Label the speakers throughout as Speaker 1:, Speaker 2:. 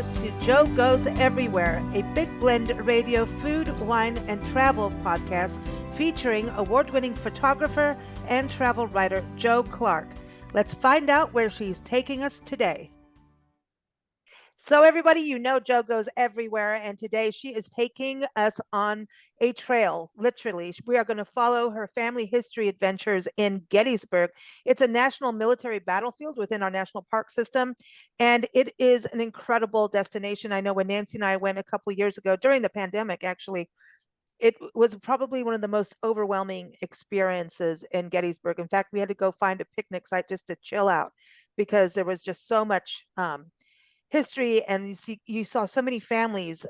Speaker 1: to Joe Goes Everywhere, a big blend radio food, wine, and travel podcast featuring award-winning photographer and travel writer Joe Clark. Let's find out where she's taking us today. So, everybody, you know Joe Goes Everywhere, and today she is taking us on a trail, literally. We are going to follow her family history adventures in Gettysburg. It's a national military battlefield within our national park system, and it is an incredible destination. I know when Nancy and I went a couple years ago during the pandemic, actually, it was probably one of the most overwhelming experiences in Gettysburg. In fact, we had to go find a picnic site just to chill out because there was just so much history, and you saw so many families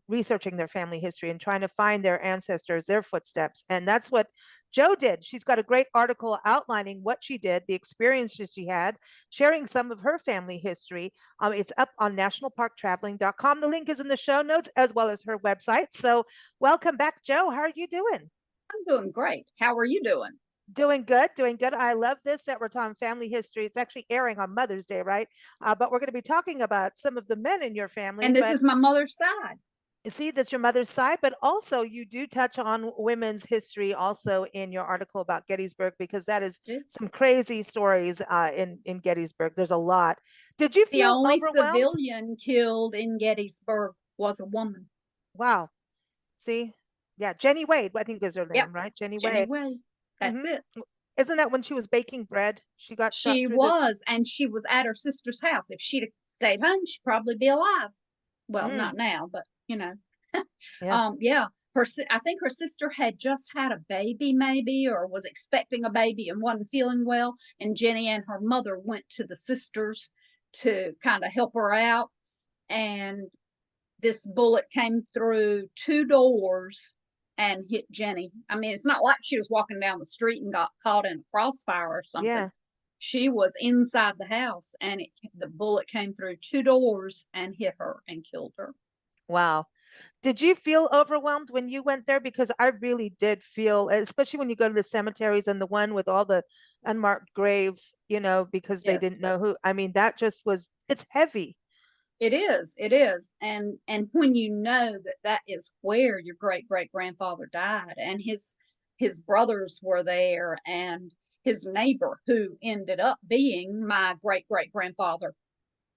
Speaker 1: researching their family history and trying to find their ancestors, their footsteps. And that's what Joe did. She's got a great article outlining what she did, the experiences she had, sharing some of her family history. It's up on nationalparktraveling.com. The link is in the show notes as well as her website. So welcome back, Joe. How are you doing?
Speaker 2: I'm doing great. How are you doing?
Speaker 1: Doing good, doing good. I love this that we're talking family history. It's actually airing on Mother's Day, right? But we're going to be talking about some of the men in your family.
Speaker 2: And this
Speaker 1: But
Speaker 2: is my mother's side.
Speaker 1: you see, that's your mother's side, but also you do touch on women's history also in your article about Gettysburg, because that is some crazy stories in Gettysburg. There's a lot. Did you
Speaker 2: The
Speaker 1: feel
Speaker 2: only
Speaker 1: overwhelmed?
Speaker 2: civilian killed in Gettysburg was a woman.
Speaker 1: Wow. See? Yeah, Jenny Wade, I think is her name,
Speaker 2: Yep.
Speaker 1: right? Jenny
Speaker 2: Jenny
Speaker 1: Wade.
Speaker 2: Wade. That's it.
Speaker 1: Isn't that when she was baking bread? She got shot
Speaker 2: She
Speaker 1: through the.
Speaker 2: was, and she was at her sister's house. If she'd have stayed home, she'd probably be alive. Well, not now, but you know.
Speaker 1: Yeah.
Speaker 2: Yeah. I think her sister had just had a baby, maybe, or was expecting a baby and wasn't feeling well. And Jenny and her mother went to the sisters to kind of help her out. And this bullet came through two doors and hit Jenny. I mean, it's not like she was walking down the street and got caught in a crossfire or something.
Speaker 1: Yeah.
Speaker 2: She was inside the house, and the bullet came through two doors and hit her and killed her.
Speaker 1: Wow. Did you feel overwhelmed when you went there? Because I really did feel, especially when you go to the cemeteries and the one with all the unmarked graves, because they didn't
Speaker 2: Yes.
Speaker 1: know who. I mean, that just was, it's heavy.
Speaker 2: It is. And when you know that is where your great great grandfather died, and his brothers were there, and his neighbor, who ended up being my great great grandfather,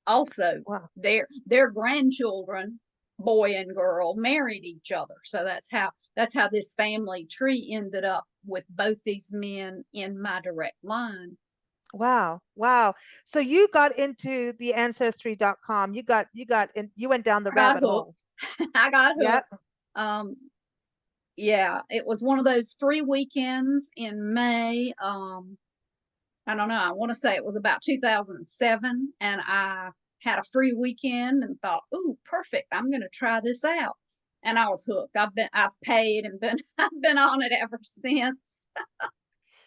Speaker 2: also.
Speaker 1: Wow.
Speaker 2: Their grandchildren, boy and girl, married each other. So that's how this family tree ended up with both these men in my direct line.
Speaker 1: Wow. Wow. So you got into the ancestry.com. You went down the rabbit hole.
Speaker 2: I got
Speaker 1: Yeah.
Speaker 2: hooked. Yeah, it was one of those free weekends in May. I don't know. I want to say it was about 2007, and I had a free weekend and thought, "Ooh, perfect! I'm going to try this out." And I was hooked. I've paid and been I've been on it ever since.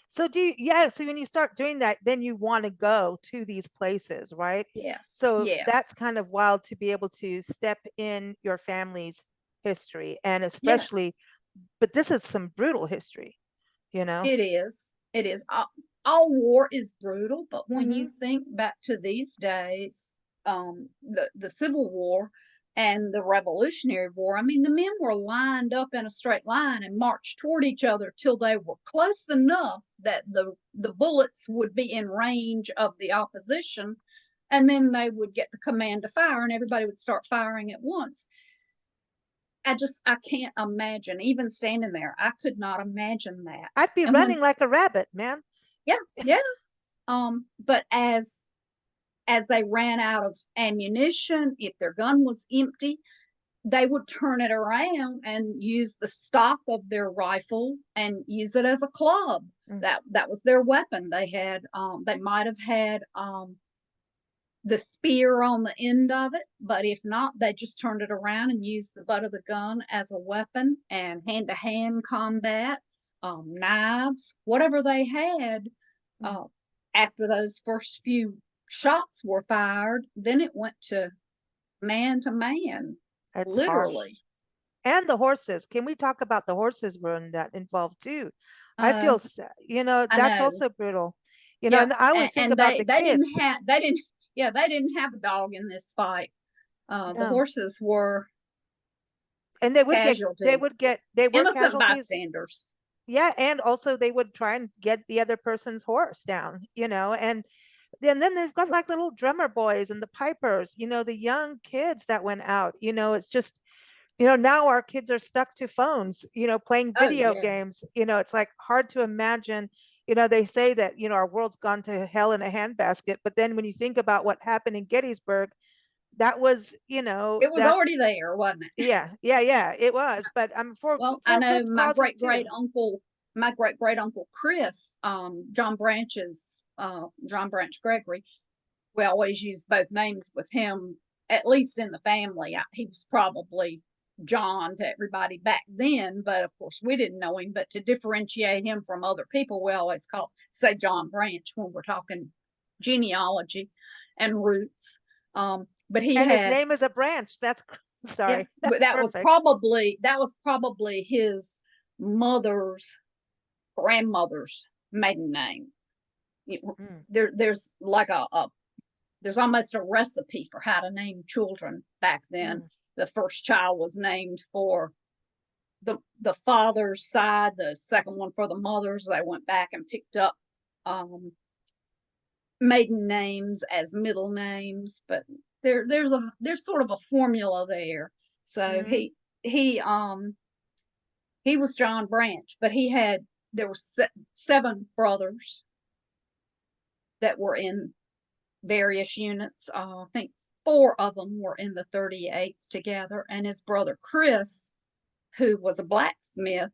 Speaker 1: So so when you start doing that, then you want to go to these places, right?
Speaker 2: Yes,
Speaker 1: So that's
Speaker 2: yes,
Speaker 1: kind of wild to be able to step in your family's history, and
Speaker 2: yes.
Speaker 1: especially, but this is some brutal history, you know?
Speaker 2: It is. It is. All war is brutal, but when you
Speaker 1: Hmm.
Speaker 2: think back to these days, the Civil War and the Revolutionary War, I mean, the men were lined up in a straight line and marched toward each other till they were close enough that the bullets would be in range of the opposition, and then they would get the command to fire, and everybody would start firing at once. I can't imagine even standing there. I could not imagine that.
Speaker 1: I'd be
Speaker 2: And
Speaker 1: running
Speaker 2: when
Speaker 1: like a rabbit, man.
Speaker 2: Yeah, yeah. But as they ran out of ammunition, if their gun was empty, they would turn it around and use the stock of their rifle and use it as a club.
Speaker 1: Mm.
Speaker 2: That was their weapon. They might have had the spear on the end of it, but if not, they just turned it around and used the butt of the gun as a weapon, and hand to hand combat, knives, whatever they had. Uh, After those first few shots were fired, then it went to man,
Speaker 1: It's harsh.
Speaker 2: literally.
Speaker 1: And the horses. Can we talk about the horses were in that involved too? I
Speaker 2: Uh,
Speaker 1: feel,
Speaker 2: I
Speaker 1: that's
Speaker 2: know.
Speaker 1: also brutal.
Speaker 2: Yeah,
Speaker 1: And I always think
Speaker 2: and
Speaker 1: about the
Speaker 2: they didn't
Speaker 1: kids.
Speaker 2: have they didn't have a dog in this fight. The
Speaker 1: Yeah.
Speaker 2: horses were
Speaker 1: And
Speaker 2: casualties,
Speaker 1: they were
Speaker 2: innocent
Speaker 1: casualties.
Speaker 2: bystanders.
Speaker 1: Yeah, and also they would try and get the other person's horse down, and then they've got like little drummer boys and the pipers, the young kids that went out. It's just, now our kids are stuck to phones, playing
Speaker 2: Oh
Speaker 1: video
Speaker 2: yeah,
Speaker 1: games. It's like hard to imagine. They say that, our world's gone to hell in a handbasket, but then when you think about what happened in Gettysburg, that was,
Speaker 2: it was
Speaker 1: that,
Speaker 2: already there, wasn't it?
Speaker 1: yeah, it was, but for
Speaker 2: Well, I
Speaker 1: for
Speaker 2: know
Speaker 1: good causes too.
Speaker 2: my great great uncle Chris, John Branch Gregory. We always use both names with him, at least in the family. He was probably John to everybody back then, but of course we didn't know him. But to differentiate him from other people, we always say John Branch when we're talking genealogy and roots. But he
Speaker 1: And his
Speaker 2: had,
Speaker 1: name is a branch. That's
Speaker 2: yeah,
Speaker 1: sorry.
Speaker 2: but
Speaker 1: That's perfect.
Speaker 2: that was probably his mother's grandmother's maiden name.
Speaker 1: Mm,
Speaker 2: There's like there's almost a recipe for how to name children back then.
Speaker 1: mm,
Speaker 2: The first child was named for the father's side, the second one for the mother's. They went back and picked up maiden names as middle names, but there's sort of a formula there. So
Speaker 1: mm,
Speaker 2: he was John Branch, but there were 7 brothers that were in various units. I think 4 of them were in the 38th together, and his brother Chris, who was a blacksmith,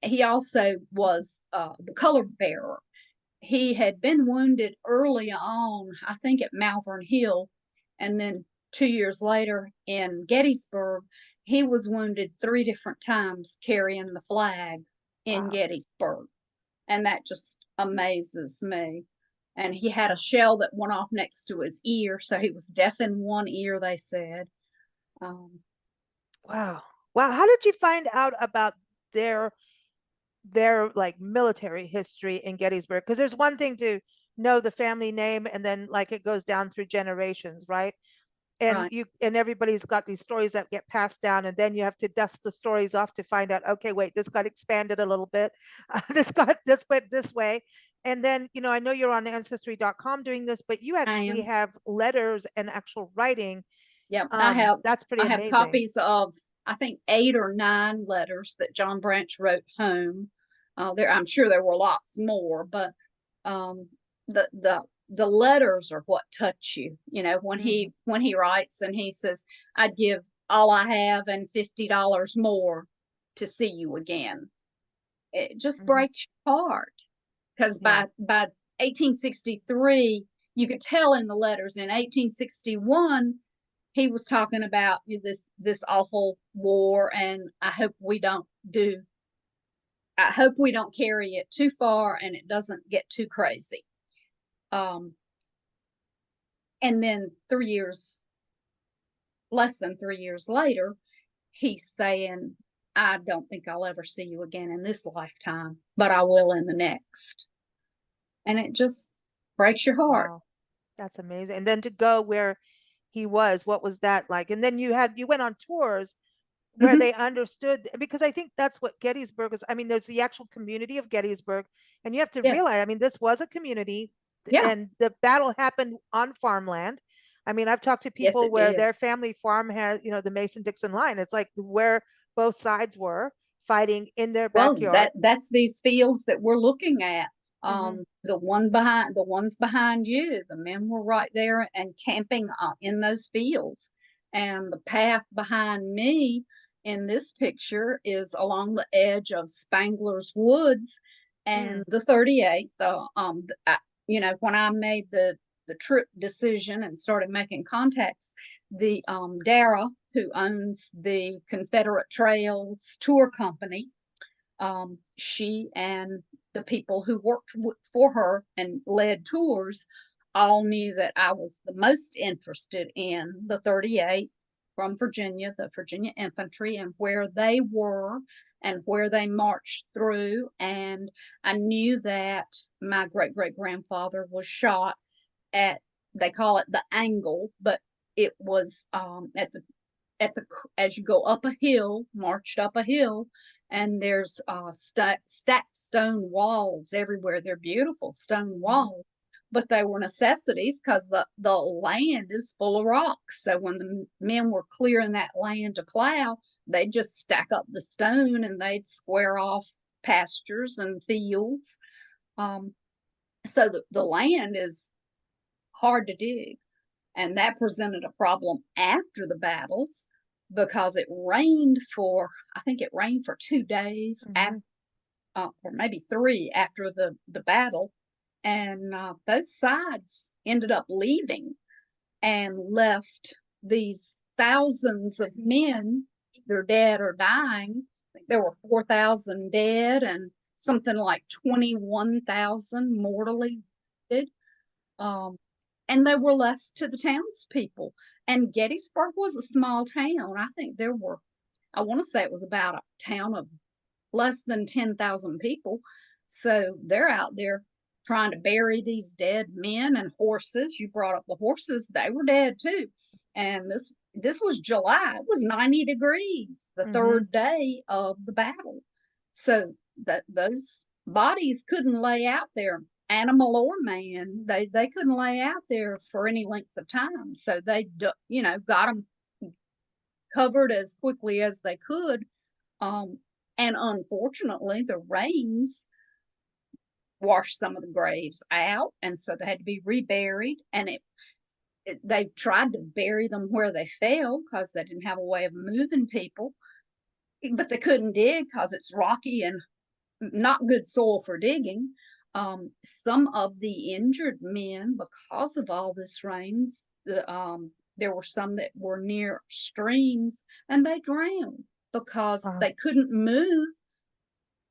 Speaker 2: he also was the color bearer. He had been wounded early on, I think at Malvern Hill, and then 2 years later in Gettysburg. He was wounded 3 different times carrying the flag in
Speaker 1: wow.
Speaker 2: Gettysburg, and that just amazes me. And he had a shell that went off next to his ear, so he was deaf in one ear, they said. Um,
Speaker 1: Wow. Wow. How did you find out about their their like military history in Gettysburg? Because there's one thing to know the family name and then like it goes down through generations, right? And
Speaker 2: right.
Speaker 1: everybody's got these stories that get passed down, and then you have to dust the stories off to find out, okay, wait, this got expanded a little bit. This went this way. And then, I know you're on ancestry.com doing this, but you
Speaker 2: I
Speaker 1: actually
Speaker 2: am.
Speaker 1: have letters and actual writing.
Speaker 2: Yep.
Speaker 1: That's pretty
Speaker 2: I have
Speaker 1: amazing.
Speaker 2: copies of, I think, 8 or 9 letters that John Branch wrote home. I'm sure there were lots more, but um, the letters are what touch you. When
Speaker 1: Mhm.
Speaker 2: he writes and he says, "I'd give all I have and $50 more to see you again." It just
Speaker 1: Mhm.
Speaker 2: breaks your heart, because
Speaker 1: Yeah.
Speaker 2: by 1863, you could tell in the letters. In 1861, he was talking about this awful war, and I hope we don't carry it too far and it doesn't get too crazy. Um, and then less than 3 years later, he's saying, "I don't think I'll ever see you again in this lifetime, but I will in the next." And it just breaks your heart.
Speaker 1: Wow. That's amazing. And then to go where he was, what was that like? And then you went on tours where
Speaker 2: Mm-hmm.
Speaker 1: they understood, because I think that's what Gettysburg is. I mean, there's the actual community of Gettysburg, and you have to
Speaker 2: Yes.
Speaker 1: realize, I mean, this was a community
Speaker 2: Yeah.
Speaker 1: and the battle happened on farmland. I mean, I've talked to
Speaker 2: Yes,
Speaker 1: people
Speaker 2: it
Speaker 1: where
Speaker 2: did.
Speaker 1: their family farm has, the Mason-Dixon line. It's like where both sides were fighting in their
Speaker 2: Well,
Speaker 1: backyard.
Speaker 2: that's these fields that we're looking at.
Speaker 1: Hmm.
Speaker 2: The ones behind you, the men were right there and camping in those fields. And the path behind me in this picture is along the edge of Spangler's Woods and
Speaker 1: Mm,
Speaker 2: the 38th. When I made the trip decision and started making contacts, the Dara, who owns the Confederate Trails Tour Company, she and the people who worked for her and led tours all knew that I was the most interested in the 38th from Virginia, the Virginia Infantry, and where they were and where they marched through. And I knew that my great great grandfather was shot at, they call it the angle, but it was at the as you go up a hill, marched up a hill, and there's stacked stone walls everywhere. They're beautiful stone walls, but they were necessities because the land is full of rocks. So when the men were clearing that land to plow, they'd just stack up the stone and they'd square off pastures and fields. So the land is hard to dig. And that presented a problem after the battles because I think it rained for 2 days after, or maybe 3 after the battle. And both sides ended up leaving and left these thousands of men either dead or dying. I think there were 4,000 dead and something like 21,000 mortally wounded. And they were left to the townspeople. And Gettysburg was a small town. I think I want to say it was about a town of less than 10,000 people. So they're out there trying to bury these dead men and horses. You brought up the horses, they were dead too. And this was July. It was 90 degrees the third day of the battle. So those bodies couldn't lay out there, animal or man. They couldn't lay out there for any length of time. So they got them covered as quickly as they could. And unfortunately, the rains washed some of the graves out, and so they had to be reburied. And they tried to bury them where they fell because they didn't have a way of moving people, but they couldn't dig because it's rocky and not good soil for digging. Some of the injured men, because of all this rains, there were some that were near streams and they drowned because they couldn't move.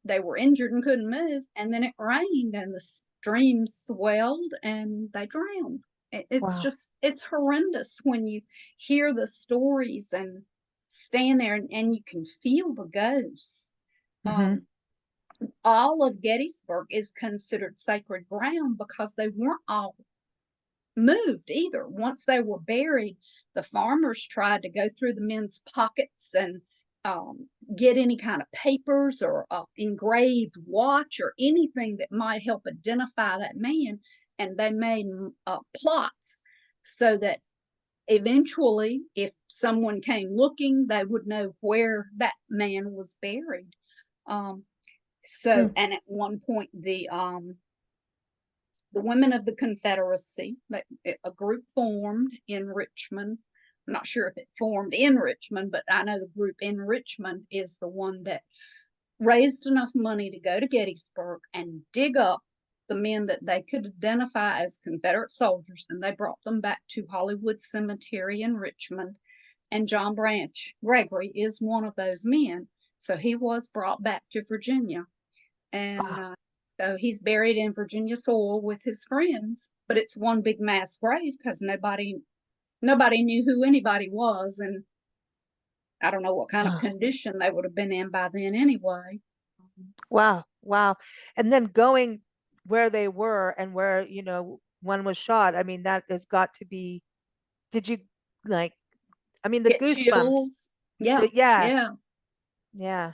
Speaker 2: They were injured and couldn't move, and then it rained and the streams swelled and they drowned. It's horrendous when you hear the stories and stand there and you can feel the ghosts. All of Gettysburg is considered sacred ground because they weren't all moved either. Once they were buried, the farmers tried to go through the men's pockets and get any kind of papers or engraved watch or anything that might help identify that man. And they made plots so that eventually, if someone came looking, they would know where that man was buried. And at one point, the women of the Confederacy, a group formed in Richmond. I'm not sure if it formed in Richmond, but I know the group in Richmond is the one that raised enough money to go to Gettysburg and dig up the men that they could identify as Confederate soldiers, and they brought them back to Hollywood Cemetery in Richmond. And John Branch Gregory is one of those men. So he was brought back to Virginia. And so he's buried in Virginia soil with his friends, but it's one big mass grave because nobody knew who anybody was, and I don't know what kind of condition they would have been in by then anyway.
Speaker 1: Wow. And then going where they were and where, one was shot, I mean, that has got to be, did you the
Speaker 2: Get
Speaker 1: goosebumps?
Speaker 2: Chills. Yeah.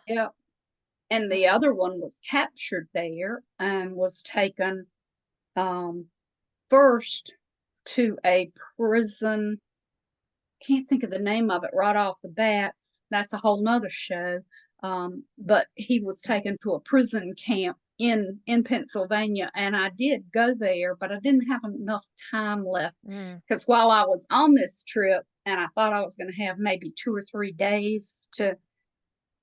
Speaker 2: And the other one was captured there and was taken first to a prison. Can't think of the name of it right off the bat. That's a whole nother show. But he was taken to a prison camp in Pennsylvania, and I did go there, but I didn't have enough time left because while I was on this trip, and I thought I was going to have maybe 2 or 3 days to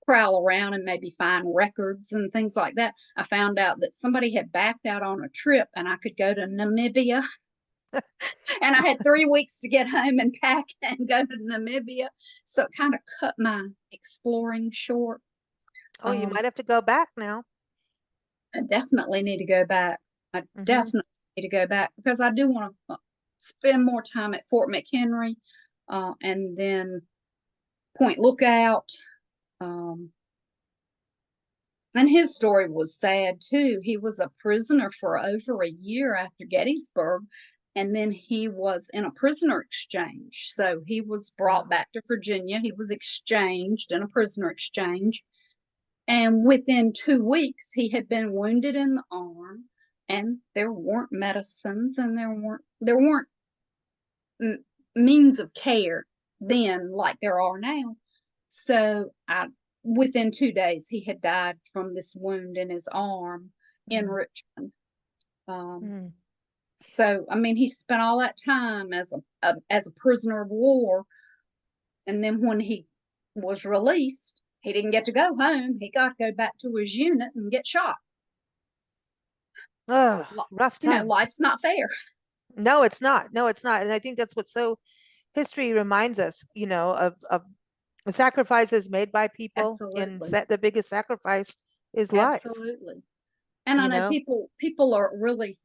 Speaker 2: prowl around and maybe find records and things like that, I found out that somebody had backed out on a trip and I could go to Namibia. And I had 3 weeks to get home and pack and go to Namibia. So it kind of cut my exploring short.
Speaker 1: You might have to go back now.
Speaker 2: I definitely need to go back. I definitely need to go back because I do want to spend more time at Fort McHenry and then Point Lookout. And his story was sad too. He was a prisoner for over a year after Gettysburg, and then he was in a prisoner exchange. So he was brought back to Virginia. He was exchanged in a prisoner exchange. And within 2 weeks, he had been wounded in the arm, and there weren't medicines, and there weren't means of care then like there are now. So within 2 days, he had died from this wound in his arm in Richmond. So, I mean, he spent all that time as a prisoner of war, and then when he was released, he didn't get to go home. He got to go back to his unit and get shot.
Speaker 1: Oh, rough times.
Speaker 2: Life's not fair.
Speaker 1: No, it's not. No, it's not. And I think that's what history reminds us, of sacrifices made by people. And
Speaker 2: Absolutely.
Speaker 1: the biggest sacrifice is life.
Speaker 2: Absolutely. And I know people are really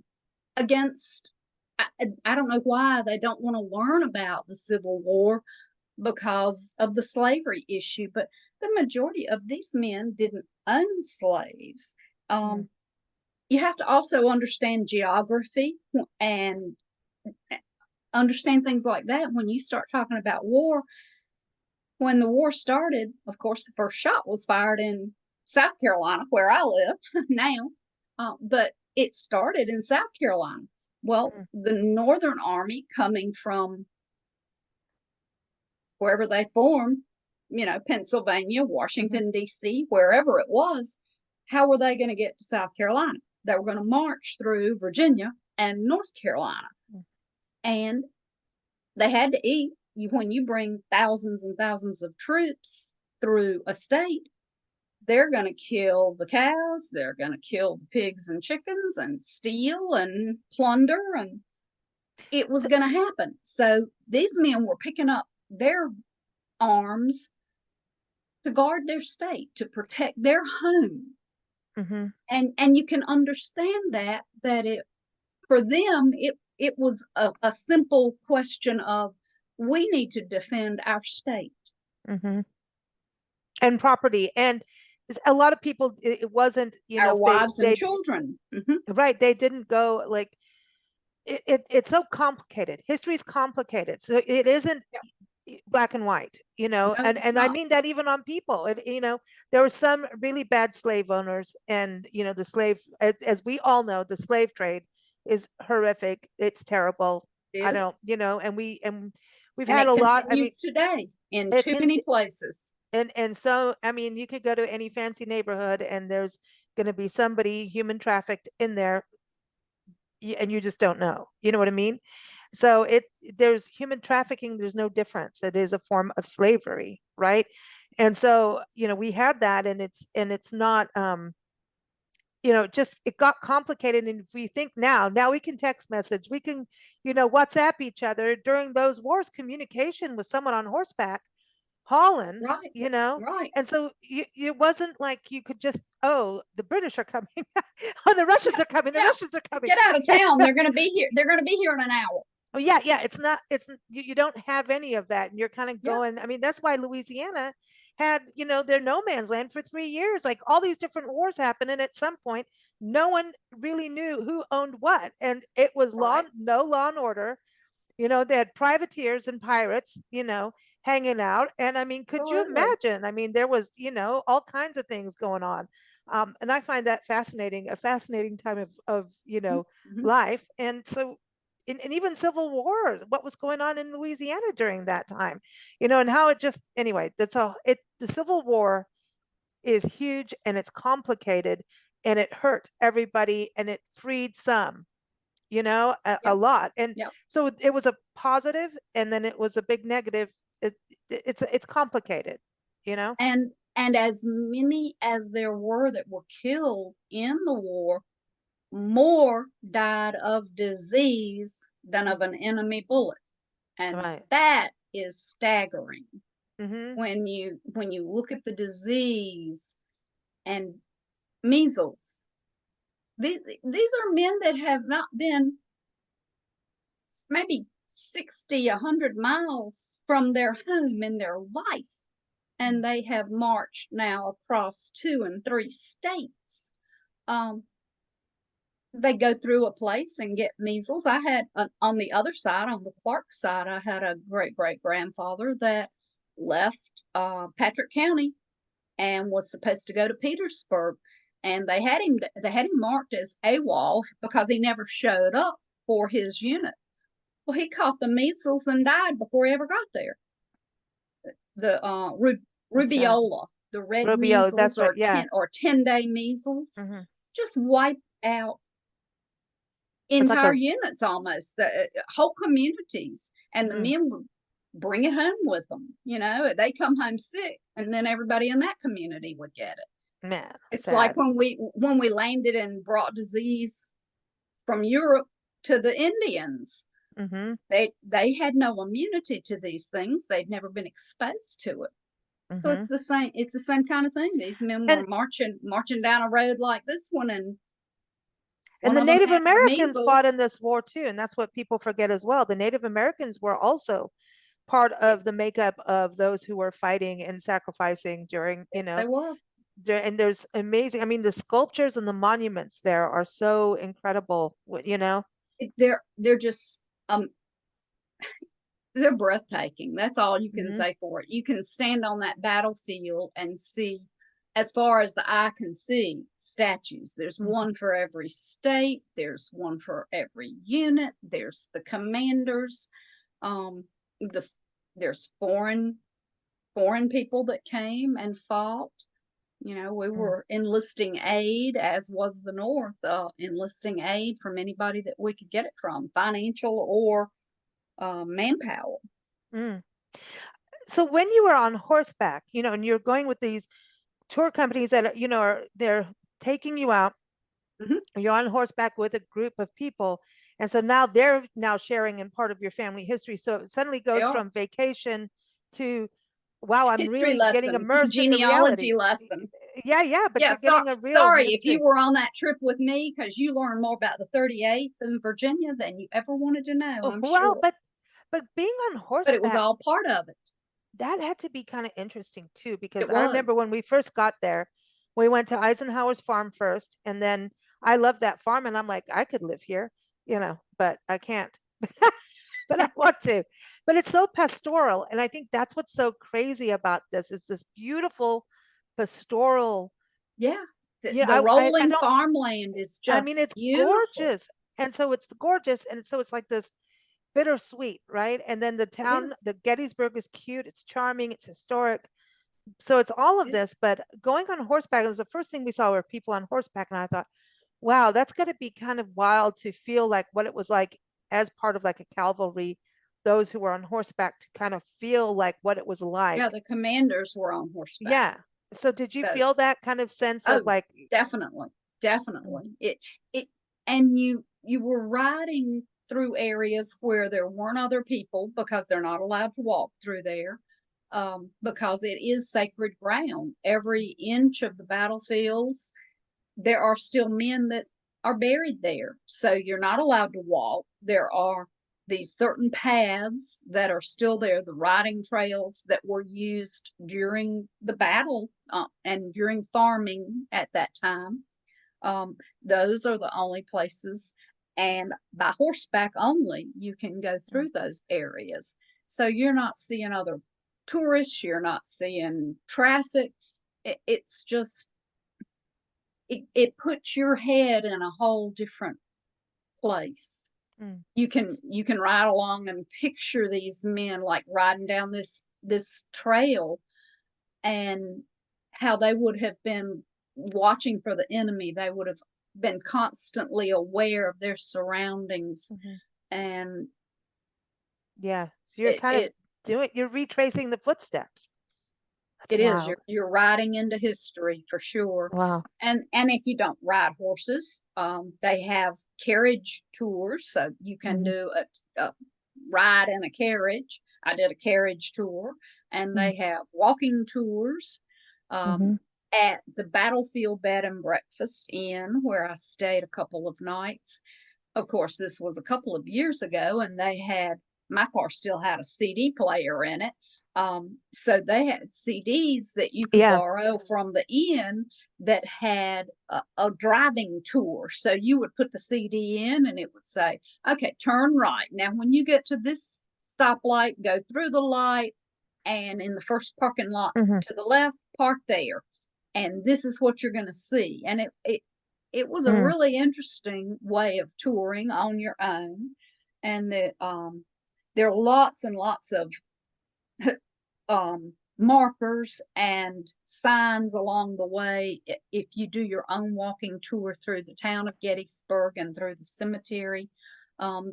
Speaker 2: against. I don't know why they don't want to learn about the Civil War because of the slavery issue, but the majority of these men didn't own slaves. You have to also understand geography and understand things like that when you start talking about war. When the war started, of course, the first shot was fired in South Carolina, where I live now, but it started in South Carolina. Well, the Northern Army coming from wherever they formed, Pennsylvania, Washington, D.C., wherever it was, how were they going to get to South Carolina? They were going to march through Virginia and North Carolina. And they had to eat. When you bring thousands and thousands of troops through a state, they're going to kill the cows, they're going to kill the pigs and chickens and steal and plunder, and it was going to happen. So these men were picking up their arms to guard their state, to protect their home. And you can understand that it for them it was a simple question of, we need to defend our state
Speaker 1: and property. And a lot of people, it wasn't,
Speaker 2: our wives and children.
Speaker 1: Right. They didn't go like it's so complicated. History is complicated. So it isn't black and white,
Speaker 2: No,
Speaker 1: and I mean that even on people. There were some really bad slave owners, and the slave, as we all know, the slave trade is horrific. It's terrible. I don't, and we've had a lot. I mean,
Speaker 2: today in too many places.
Speaker 1: And so, I mean, you could go to any fancy neighborhood and there's going to be somebody human trafficked in there, and you just don't know. You know what I mean? So there's human trafficking. There's no difference. It is a form of slavery, right? And so, we had that, and it's not, just, it got complicated. And if we think now we can text message, we can, WhatsApp each other. During those wars, communication with someone on horseback hauling,
Speaker 2: right.
Speaker 1: And so it wasn't like you could just, the British are coming or the Russians are coming. The Russians are coming.
Speaker 2: Get out of town. They're going to be here. They're going to be here in an hour.
Speaker 1: Oh yeah. It's not, you don't have any of that. And you're kind of going, I mean, that's why Louisiana had, their no man's land for 3 years. Like, all these different wars happened. And at some point, no one really knew who owned what. And it was no law and order. They had privateers and pirates, hanging out. And I mean, could you imagine? I mean, there was, all kinds of things going on. And I find that fascinating, a fascinating time of life. And so, and even Civil War, what was going on in Louisiana during that time, and how it just, anyway, the Civil War is huge, and it's complicated, and it hurt everybody, and it freed some, a lot. And so it was a positive, and then it was a big negative. It's complicated,
Speaker 2: And as many as there were that were killed in the war, more died of disease than of an enemy bullet. And that is staggering. When you look at the disease and measles, these are men that have not been maybe 60, 100 miles from their home in their life, and they have marched now across 2 and 3 states. they go through a place and get measles. I had on the other side, on the Clark side, I had a great great grandfather that left Patrick County and was supposed to go to Petersburg, and they had him marked as AWOL because he never showed up for his unit. Well, he caught the measles and died before he ever got there. The rubiola, the red
Speaker 1: Rubio,
Speaker 2: measles,
Speaker 1: that's right. Yeah.
Speaker 2: 10-day measles,
Speaker 1: Hmm.
Speaker 2: just wiped out
Speaker 1: It's like
Speaker 2: entire
Speaker 1: a
Speaker 2: units, almost the whole communities, and the
Speaker 1: mm,
Speaker 2: men would bring it home with them. They come home sick, and then everybody in that community would get it.
Speaker 1: man,
Speaker 2: It's like
Speaker 1: sad.
Speaker 2: when we landed and brought disease from Europe to the Indians.
Speaker 1: Hmm.
Speaker 2: They had no immunity to these things. They'd never been exposed to it. So
Speaker 1: Hmm.
Speaker 2: it's the same kind of thing. These men
Speaker 1: And
Speaker 2: were marching down a road like this one, and
Speaker 1: and
Speaker 2: one
Speaker 1: the
Speaker 2: of them
Speaker 1: Native
Speaker 2: had the
Speaker 1: Americans fought in
Speaker 2: measles.
Speaker 1: this war too, and that's what people forget as well. The Native Americans were also part
Speaker 2: Yes,
Speaker 1: of the makeup of those who were fighting and sacrificing during,
Speaker 2: yes, they were.
Speaker 1: and there's amazing. I mean, the sculptures and the monuments there are so incredible,
Speaker 2: They're just they're breathtaking. That's all you can
Speaker 1: Hmm.
Speaker 2: say for it. You can stand on that battlefield and see, as far as the eye can see, statues. There's
Speaker 1: Hmm.
Speaker 2: one for every state. There's one for every unit. There's the commanders. Um, the there's foreign people that came and fought. We were enlisting aid, as was the North, enlisting aid from anybody that we could get it from, financial or manpower.
Speaker 1: Mm. So when you were on horseback, and you're going with these tour companies that they're taking you out,
Speaker 2: Mhm.
Speaker 1: you're on horseback with a group of people, and so now they're now sharing in part of your family history. So it suddenly
Speaker 2: They
Speaker 1: goes
Speaker 2: are.
Speaker 1: from vacation to, wow, I'm
Speaker 2: History
Speaker 1: really getting
Speaker 2: lesson,
Speaker 1: immersed in the
Speaker 2: genealogy
Speaker 1: reality.
Speaker 2: lesson.
Speaker 1: Yeah, yeah, but
Speaker 2: Yeah,
Speaker 1: you're getting a real
Speaker 2: sorry if you
Speaker 1: history.
Speaker 2: were on that trip with me, because you learned more about the 38th in Virginia than you ever wanted to know,
Speaker 1: Oh,
Speaker 2: I'm
Speaker 1: well,
Speaker 2: sure.
Speaker 1: but being on
Speaker 2: But it was
Speaker 1: horseback,
Speaker 2: all part of it.
Speaker 1: that had to be kind of interesting too, because
Speaker 2: It
Speaker 1: I remember
Speaker 2: was.
Speaker 1: when we first got there, we went to Eisenhower's farm first, and then I loved that farm, and I'm like, I could live here, but I can't. But I want to. But it's so pastoral, and I think that's what's so crazy about this is this beautiful pastoral.
Speaker 2: Yeah. The,
Speaker 1: Yeah,
Speaker 2: the
Speaker 1: I
Speaker 2: rolling
Speaker 1: don't.
Speaker 2: farmland is
Speaker 1: I mean,
Speaker 2: just
Speaker 1: it's
Speaker 2: beautiful.
Speaker 1: gorgeous, and so it's gorgeous, and so it's like this bittersweet, right? And then the
Speaker 2: It
Speaker 1: town,
Speaker 2: is.
Speaker 1: the Gettysburg is cute, it's charming, it's historic. So it's all of
Speaker 2: It,
Speaker 1: this, but going on horseback was the first thing we saw were people on horseback, and I thought, wow, that's got to be kind of wild to feel like what it was like as part of like a cavalry, those who were on horseback to kind of feel like what it was like.
Speaker 2: yeah, the commanders were on horseback.
Speaker 1: Yeah. So did you
Speaker 2: So,
Speaker 1: feel that kind of sense of
Speaker 2: oh,
Speaker 1: like,
Speaker 2: definitely,
Speaker 1: mm,
Speaker 2: definitely. It, and you were riding through areas where there weren't other people because they're not allowed to walk through there, because it is sacred ground. Every inch of the battlefields, there are still men that are buried there. So you're not allowed to walk. There are these certain paths that are still there, the riding trails that were used during the battle, and during farming at that time. Those are the only places, and by horseback only, you can go
Speaker 1: mm,
Speaker 2: through those areas. So you're not seeing other tourists, you're not seeing traffic. It's just it puts your head in a whole different place.
Speaker 1: mm,
Speaker 2: You can ride along and picture these men like riding down this trail, and how they would have been watching for the enemy. They would have been constantly aware of their surroundings,
Speaker 1: mhm.
Speaker 2: and
Speaker 1: Yeah. So you're
Speaker 2: it
Speaker 1: kind of
Speaker 2: it
Speaker 1: you're retracing the footsteps. That's
Speaker 2: it is.
Speaker 1: wild.
Speaker 2: You're riding into history for sure.
Speaker 1: Wow.
Speaker 2: And if you don't ride horses, they have carriage tours, so you can
Speaker 1: Hmm.
Speaker 2: do a ride in a carriage. I did a carriage tour, and they have walking tours. Um,
Speaker 1: Mm-hmm.
Speaker 2: at the Battlefield Bed and Breakfast Inn, where I stayed a couple of nights. Of course, this was a couple of years ago, and my car still had a CD player in it, So they had CDs that you could
Speaker 1: Yeah.
Speaker 2: borrow from the inn that had a driving tour. So you would put the CD in and it would say, okay, turn right. Now, when you get to this stoplight, go through the light, and in the first parking lot
Speaker 1: Hmm.
Speaker 2: to the left, park there. And this is what you're going to see. And it was a
Speaker 1: Mm.
Speaker 2: really interesting way of touring on your own. And there are lots and lots of markers and signs along the way. If you do your own walking tour through the town of Gettysburg and through the cemetery,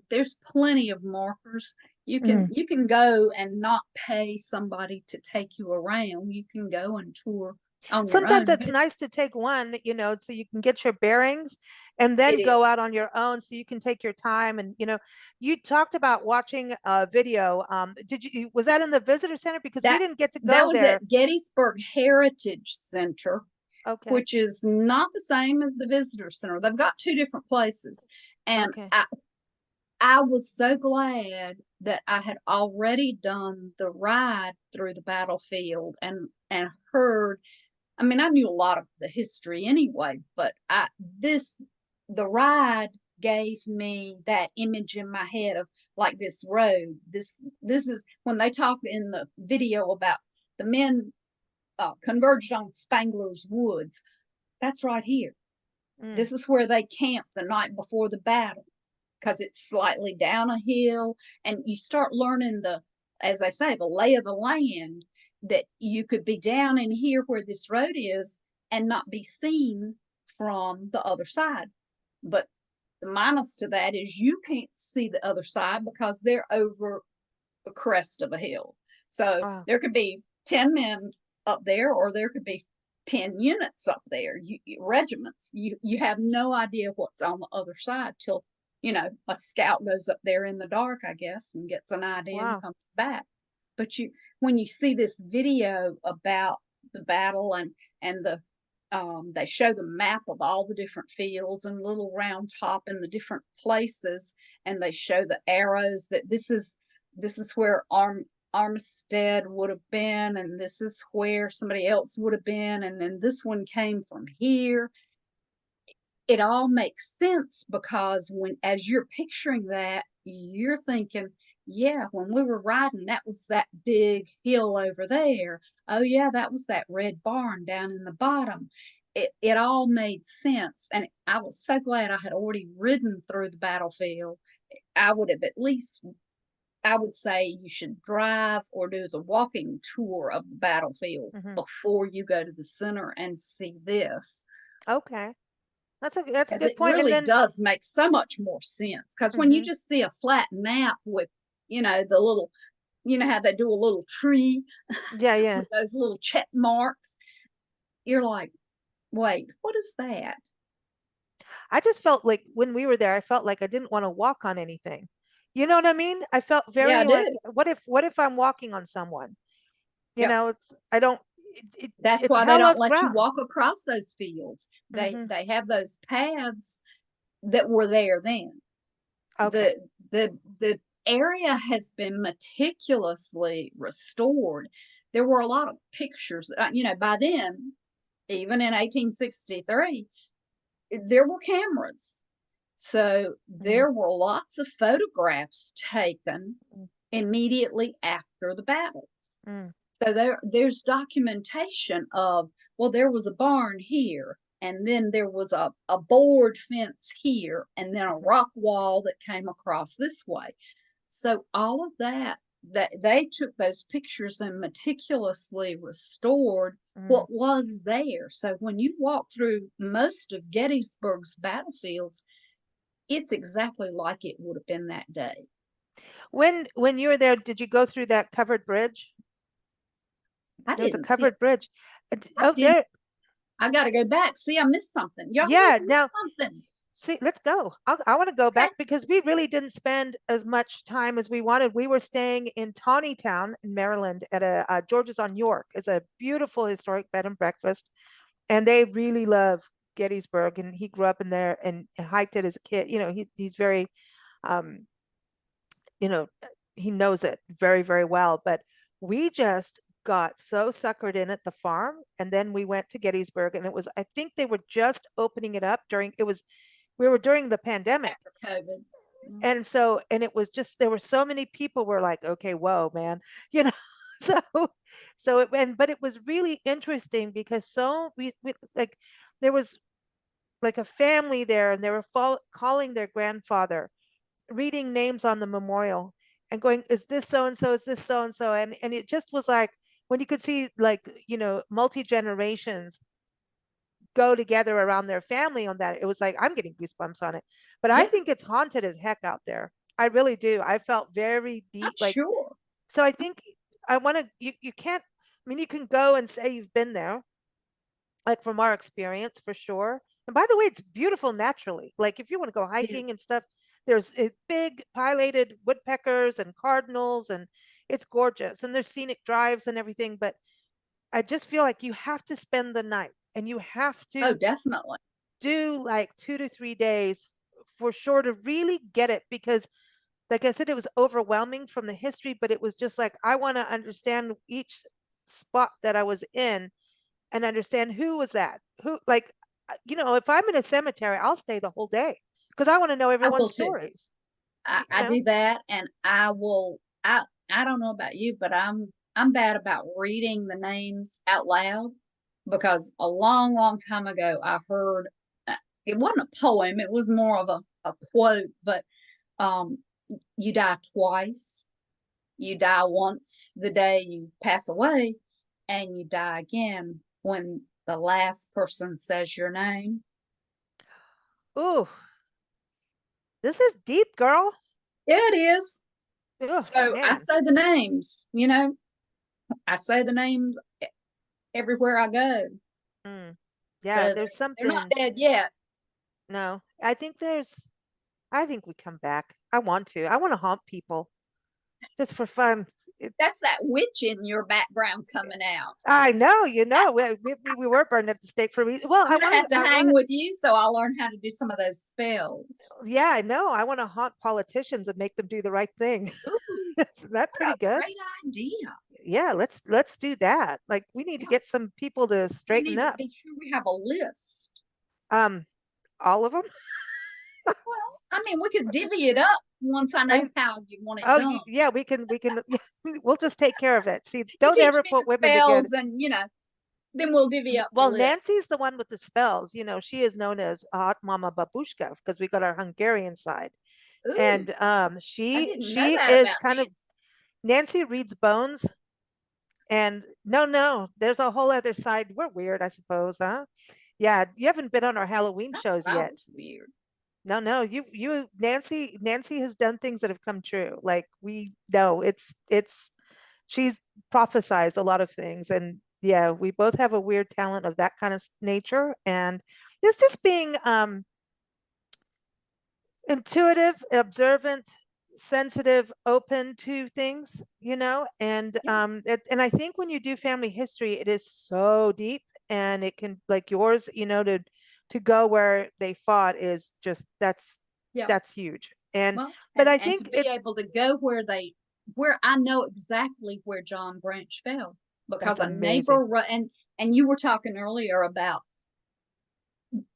Speaker 2: there's plenty of markers.
Speaker 1: Mm.
Speaker 2: You can go and not pay somebody to take you around. You can go and tour on your
Speaker 1: Sometimes
Speaker 2: own,
Speaker 1: it's
Speaker 2: but
Speaker 1: nice to take one, so you can get your bearings and
Speaker 2: it
Speaker 1: then go
Speaker 2: is
Speaker 1: out on your own so you can take your time. And, you talked about watching a video. Was that in the visitor center? Because we
Speaker 2: that
Speaker 1: didn't get to
Speaker 2: that
Speaker 1: go
Speaker 2: was
Speaker 1: there.
Speaker 2: at Gettysburg Heritage Center,
Speaker 1: Okay.
Speaker 2: which is not the same as the visitor center. They've got two different places. And
Speaker 1: Okay.
Speaker 2: I was so glad that I had already done the ride through the battlefield and heard. I mean, I knew a lot of the history anyway, but the ride gave me that image in my head of like this road. This is when they talk in the video about the men converged on Spangler's Woods. That's right here.
Speaker 1: Mm.
Speaker 2: This is where they camped the night before the battle because it's slightly down a hill, and you start learning as I say, the lay of the land, that you could be down in here where this road is and not be seen from the other side. But the minus to that is you can't see the other side because they're over the crest of a hill. So
Speaker 1: Wow.
Speaker 2: there could be 10 men up there, or there could be 10 units up there, regiments. You have no idea what's on the other side till, a scout goes up there in the dark, I guess, and gets an idea and
Speaker 1: Wow.
Speaker 2: comes back. But when you see this video about the battle, and they show the map of all the different fields and little round top in the different places, and they show the arrows that this is where Armistead would have been, and this is where somebody else would have been, and then this one came from here. It all makes sense because as you're picturing that, you're thinking, yeah, when we were riding, that was that big hill over there. Oh, yeah, that was that red barn down in the bottom. It all made sense. And I was so glad I had already ridden through the battlefield. I would have at least I would say you should drive or do the walking tour of the battlefield
Speaker 1: Hmm.
Speaker 2: before you go to the center and see this,
Speaker 1: Okay. That's a
Speaker 2: because
Speaker 1: good
Speaker 2: it
Speaker 1: point. And
Speaker 2: really
Speaker 1: then,
Speaker 2: does make so much more sense. Because when you
Speaker 1: hmm,
Speaker 2: just see a flat map with, the little, how they do a little tree
Speaker 1: yeah, yeah.
Speaker 2: with those little check marks, you're like, wait, what is that?
Speaker 1: I just felt like when we were there, I felt like I didn't want to walk on anything. You know what I mean? I felt
Speaker 2: Yeah, I
Speaker 1: very like,
Speaker 2: do.
Speaker 1: what if I'm walking on someone?
Speaker 2: Yep.
Speaker 1: I don't,
Speaker 2: That's
Speaker 1: it's
Speaker 2: why they
Speaker 1: hella
Speaker 2: don't let you
Speaker 1: ground.
Speaker 2: walk across those fields. They
Speaker 1: Hmm.
Speaker 2: they have those paths that were there then.
Speaker 1: Okay.
Speaker 2: The area has been meticulously restored. There were a lot of pictures, by then, even in 1863, there were cameras. So
Speaker 1: Mm.
Speaker 2: there were lots of photographs taken
Speaker 1: Mm.
Speaker 2: immediately after the battle.
Speaker 1: Mm.
Speaker 2: So there's documentation of, well, there was a barn here, and then there was a board fence here, and then a
Speaker 1: Mhm.
Speaker 2: rock wall that came across this way. So all of that they took those pictures and meticulously restored
Speaker 1: Mm.
Speaker 2: what was there. So when you walk through most of Gettysburg's battlefields, it's exactly like it would have been that day.
Speaker 1: When you were there, did you go through that covered bridge?
Speaker 2: I
Speaker 1: There was a
Speaker 2: didn't see it.
Speaker 1: covered bridge.
Speaker 2: I
Speaker 1: Oh,
Speaker 2: didn't.
Speaker 1: there.
Speaker 2: I got to go back. See, I missed something. Y'all
Speaker 1: Yeah.
Speaker 2: must miss
Speaker 1: Now,
Speaker 2: something.
Speaker 1: see, let's go. I want to go
Speaker 2: Okay.
Speaker 1: back because we really didn't spend as much time as we wanted. We were staying in Tawnytown in Maryland at a George's on York. It's a beautiful historic bed and breakfast, and they really love Gettysburg. And he grew up in there and hiked it as a kid. He's very, um, you know, he knows it very, very well. But we just got so suckered in at the farm, and then we went to Gettysburg, and it was, I think they were just opening it up during, it was, we were during the pandemic.
Speaker 2: After COVID. Mm.
Speaker 1: And so, and it was just, there were so many people were like, okay, whoa, man, you know. So, but it was really interesting because we like, there was like a family there, and they were calling their grandfather, reading names on the memorial and going, is this so and so, is this so and so, and it just was like, when you could see, like, multi generations go together around their family on that, it was like, I'm getting goosebumps on it. But I
Speaker 2: Yeah,
Speaker 1: think it's haunted as heck out there. I really do. I felt very
Speaker 2: I'm
Speaker 1: deep, like,
Speaker 2: sure.
Speaker 1: so I think I want to, you can't, I mean, you can go and say you've been there, like from our experience for sure. And by the way, it's beautiful naturally. Like if you want to go
Speaker 2: It is.
Speaker 1: hiking and stuff, there's big pileated woodpeckers and cardinals, and it's gorgeous. And there's scenic drives and everything. But I just feel like you have to spend the night, and you have
Speaker 2: Oh,
Speaker 1: to
Speaker 2: definitely.
Speaker 1: do like 2 to 3 days for sure to really get it. Because, like I said, it was overwhelming from the history, but it was just like, I want to understand each spot that I was in and understand who was that, who, like, if I'm in a cemetery, I'll stay the whole day because I want to know
Speaker 2: I
Speaker 1: everyone's
Speaker 2: will too.
Speaker 1: stories.
Speaker 2: I do that, and I will. I don't know about you, but I'm bad about reading the names out loud because a long, long time ago I heard it wasn't a poem; it was more of a quote. But um, you die twice. You die once the day you pass away, and you die again when the last person says your name.
Speaker 1: Ooh, this is deep, girl.
Speaker 2: Yeah, it is.
Speaker 1: Oh
Speaker 2: So I
Speaker 1: man.
Speaker 2: say the names, I say the names everywhere I go
Speaker 1: Mm. Yeah,
Speaker 2: because
Speaker 1: there's
Speaker 2: they're not
Speaker 1: something.
Speaker 2: dead yet.
Speaker 1: No, I think we come back. I want to. I want to haunt people just for fun. It,
Speaker 2: That's that witch in your background coming out.
Speaker 1: I know, we were burned at the stake for a reason. Well,
Speaker 2: I'm gonna have to
Speaker 1: I
Speaker 2: hang
Speaker 1: want
Speaker 2: with you so I'll learn how to do some of those spells.
Speaker 1: yeah, I know. I want to haunt politicians and make them do the right thing.
Speaker 2: Ooh,
Speaker 1: Isn't that
Speaker 2: what
Speaker 1: pretty
Speaker 2: a
Speaker 1: good?
Speaker 2: great idea!
Speaker 1: Yeah, let's do that. Like we need to
Speaker 2: Yeah,
Speaker 1: get some people to
Speaker 2: we
Speaker 1: straighten
Speaker 2: need to
Speaker 1: up.
Speaker 2: be sure we have a list.
Speaker 1: Um, all of them.
Speaker 2: Well, I mean, we could divvy it up once I know
Speaker 1: I
Speaker 2: how you want it
Speaker 1: oh
Speaker 2: done.
Speaker 1: yeah, we can yeah, we'll just take care of it. See,
Speaker 2: You
Speaker 1: don't
Speaker 2: teach
Speaker 1: ever
Speaker 2: me
Speaker 1: put
Speaker 2: the
Speaker 1: women together.
Speaker 2: spells, and then we'll divvy up the
Speaker 1: Well,
Speaker 2: list.
Speaker 1: Nancy's the one with the spells. She is known as Hot Mama Babushka because we got our Hungarian side.
Speaker 2: Ooh,
Speaker 1: And
Speaker 2: I
Speaker 1: she
Speaker 2: didn't know
Speaker 1: she
Speaker 2: that
Speaker 1: is
Speaker 2: about
Speaker 1: kind of,
Speaker 2: Nancy.
Speaker 1: Nancy reads bones. And no, there's a whole other side. We're weird, I suppose, huh? Yeah, you haven't been on our Halloween
Speaker 2: I
Speaker 1: shows
Speaker 2: thought I
Speaker 1: yet.
Speaker 2: was weird.
Speaker 1: No, Nancy has done things that have come true. Like we know it's she's prophesized a lot of things, and yeah, we both have a weird talent of that kind of nature, and it's just being intuitive, observant, sensitive, open to things, and
Speaker 2: Yeah.
Speaker 1: and I think when you do family history, it is so deep, and it can, like yours, to go where they fought is just
Speaker 2: Yeah.
Speaker 1: that's huge. And
Speaker 2: Well,
Speaker 1: but I
Speaker 2: and to
Speaker 1: think
Speaker 2: be
Speaker 1: it's
Speaker 2: able to go where I know exactly where John Branch fell because
Speaker 1: that's
Speaker 2: a
Speaker 1: amazing.
Speaker 2: neighbor and you were talking earlier about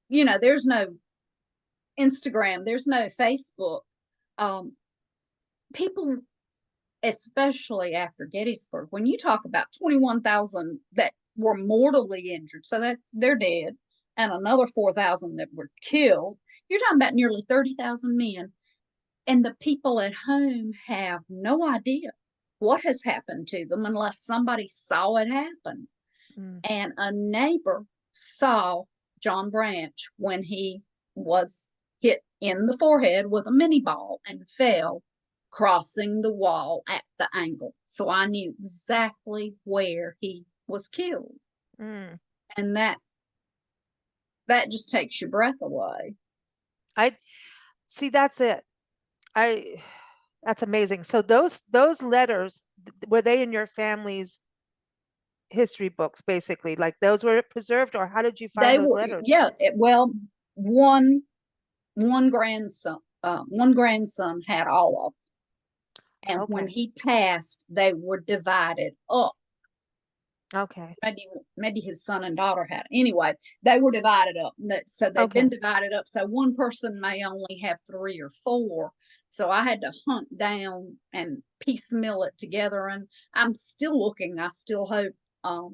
Speaker 2: there's no Instagram, there's no Facebook. Um, People, especially after Gettysburg, when you talk about 21,000 that were mortally injured, so that they're dead, and another 4,000 that were killed, you're talking about nearly 30,000 men. And the people at home have no idea what has happened to them unless somebody saw it happen.
Speaker 1: Mm,
Speaker 2: And a neighbor saw John Branch when he was hit in the forehead with a mini ball and fell crossing the wall at the angle. So I knew exactly where he was killed.
Speaker 1: mm.
Speaker 2: And that just takes your breath away.
Speaker 1: I see. That's it. I That's amazing. So those letters, were they in your family's history books, basically? Like those were preserved, or how did you find
Speaker 2: They
Speaker 1: those
Speaker 2: were,
Speaker 1: letters?
Speaker 2: yeah, well, one one grandson had all of them. And when
Speaker 1: Okay.
Speaker 2: he passed, they were divided up.
Speaker 1: Okay.
Speaker 2: Maybe his son and daughter had. Anyway, they were divided up. So they've been
Speaker 1: Okay.
Speaker 2: divided up. So one person may only have three or four. So I had to hunt down and piecemeal it together. And I'm still looking. I still hope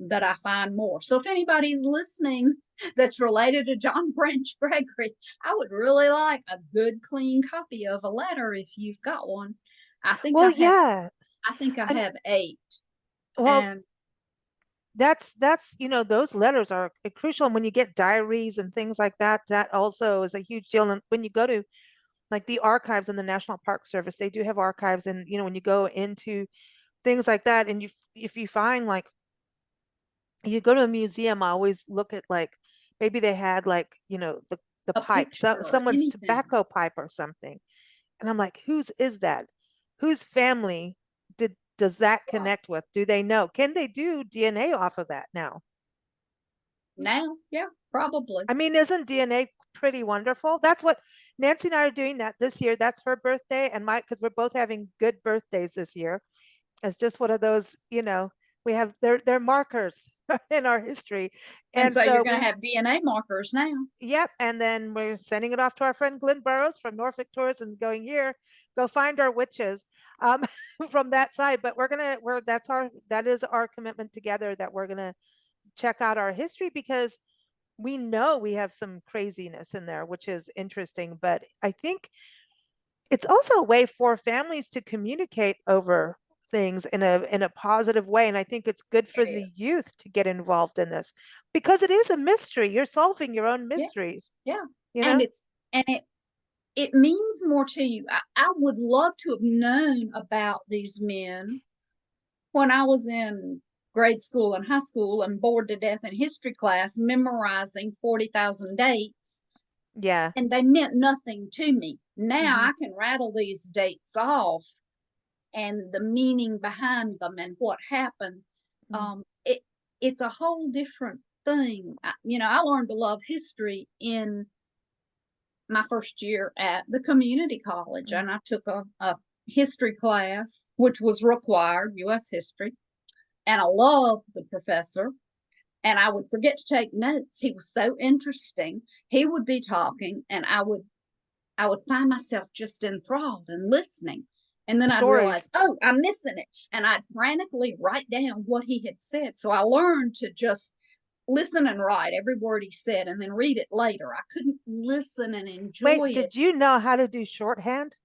Speaker 2: that I find more. So if anybody's listening that's related to John Branch Gregory, I would really like a good, clean copy of a letter if you've got one. I think
Speaker 1: Well,
Speaker 2: I have.
Speaker 1: yeah.
Speaker 2: I think I
Speaker 1: And
Speaker 2: have eight.
Speaker 1: well,
Speaker 2: And
Speaker 1: that's those letters are crucial. And when you get diaries and things like that, that also is a huge deal. And when you go to like the archives in the National Park Service, they do have archives. And when you go into things like that, and if you find like you go to a museum, I always look at like maybe they had like the
Speaker 2: a
Speaker 1: pipe,
Speaker 2: picture
Speaker 1: so
Speaker 2: or
Speaker 1: someone's
Speaker 2: anything.
Speaker 1: tobacco pipe or something, and I'm like, whose is that? Whose family does that
Speaker 2: Right.
Speaker 1: connect with? Do they know? Can they do DNA off of that now?
Speaker 2: Now, yeah, probably.
Speaker 1: I mean, isn't DNA pretty wonderful? That's what Nancy and I are doing that this year. That's her birthday, and my because we're both having good birthdays this year. It's just one of those, we have they're markers in our history.
Speaker 2: And
Speaker 1: And
Speaker 2: so you're
Speaker 1: so
Speaker 2: going to have DNA markers now.
Speaker 1: yep. And then we're sending it off to our friend Glenn Burrows from Norfolk Tourism, going, here, go find our witches um, from that side. But that is our commitment together, that we're gonna check out our history, because we know we have some craziness in there, which is interesting. But I think it's also a way for families to communicate over things in a positive way. And I think it's good
Speaker 2: It
Speaker 1: for the
Speaker 2: is.
Speaker 1: youth to get involved in this, because it is a mystery. You're solving your own
Speaker 2: Yeah,
Speaker 1: mysteries,
Speaker 2: yeah.
Speaker 1: you
Speaker 2: And
Speaker 1: know?
Speaker 2: it means more to you. I would love to have known about these men when I was in grade school and high school and bored to death in history class, memorizing 40,000 dates,
Speaker 1: Yeah.
Speaker 2: and they meant nothing to me. Now
Speaker 1: Hmm.
Speaker 2: I can rattle these dates off and the meaning behind them and what happened.
Speaker 1: Hmm.
Speaker 2: It it's a whole different thing. I learned to love history in my first year at the community college,
Speaker 1: Hmm.
Speaker 2: and I took a history class, which was required, U.S. history, and I loved the professor. And I would forget to take notes. He was so interesting. He would be talking, and I would find myself just enthralled and listening. And then I'd realize,
Speaker 1: Stories.
Speaker 2: oh, I'm missing it. And I'd frantically write down what he had said. So I learned to just listen and write every word he said and then read it later. I couldn't listen and enjoy
Speaker 1: Wait,
Speaker 2: it.
Speaker 1: did you know how to do shorthand?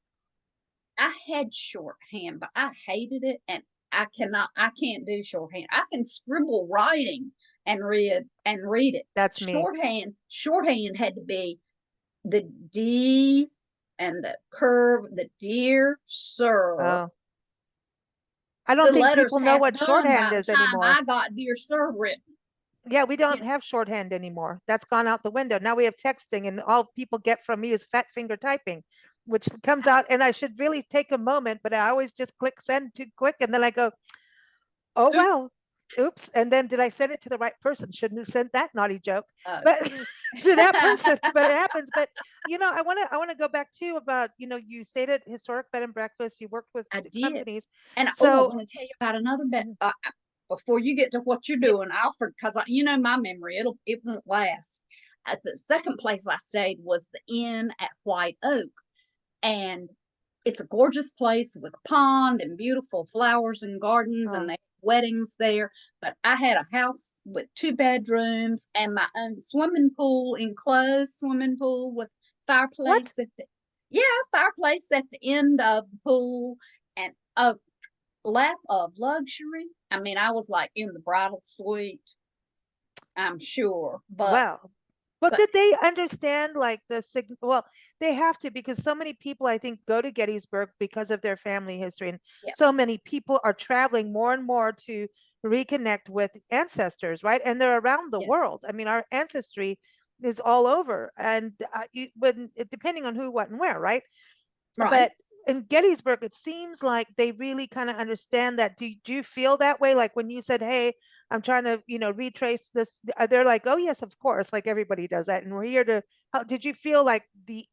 Speaker 2: I had shorthand, but I hated it. And I can't do shorthand. I can scribble writing and read it.
Speaker 1: That's me.
Speaker 2: Shorthand had to be the D and the curve, the dear sir.
Speaker 1: Oh, I
Speaker 2: The
Speaker 1: don't think
Speaker 2: letters
Speaker 1: people know
Speaker 2: half
Speaker 1: what
Speaker 2: done
Speaker 1: shorthand
Speaker 2: by the
Speaker 1: is
Speaker 2: time
Speaker 1: anymore.
Speaker 2: I got dear sir written.
Speaker 1: Yeah, we
Speaker 2: You
Speaker 1: don't
Speaker 2: know,
Speaker 1: have shorthand anymore. That's gone out the window. Now we have texting, and all people get from me is fat finger typing, which comes out. And I should really take a moment, but I always just click send too quick. And then I go, oh,
Speaker 2: oops.
Speaker 1: well, oops. And then did I send it to the right person? Shouldn't have sent that naughty joke,
Speaker 2: Oh.
Speaker 1: but to that person, but it happens. But, I want to go back to about, you stayed at historic bed and breakfast, you worked with
Speaker 2: I did.
Speaker 1: companies.
Speaker 2: And I
Speaker 1: So,
Speaker 2: want to tell you about another bit.
Speaker 1: mhm,
Speaker 2: Before you get to what you're
Speaker 1: yeah,
Speaker 2: doing, because my memory, it won't last. The second place I stayed was the Inn at White Oak, and it's a gorgeous place with a pond and beautiful flowers and gardens, and
Speaker 1: oh,
Speaker 2: they have weddings there. But I had a house with two bedrooms and my own swimming pool, enclosed swimming pool with
Speaker 1: what?
Speaker 2: fireplace at the yeah fireplace at the end of the pool, and a lap of luxury. I mean, I was like in the bridal suite, I'm sure,
Speaker 1: Well, but
Speaker 2: but
Speaker 1: did they understand like well, they have to, because so many people, I think, go to Gettysburg because of their family history. And
Speaker 2: yeah,
Speaker 1: so many people are traveling more and more to reconnect with ancestors, right? And they're around the
Speaker 2: yes,
Speaker 1: world. I mean, our ancestry is all over. And depending on who, what, and where, right?
Speaker 2: right.
Speaker 1: But in Gettysburg, it seems like they really kind of understand that. Do you feel that way? Like when you said, "Hey, I'm trying to, retrace this," they're like, "Oh yes, of course," like everybody does that, and we're here to help. Did you feel like the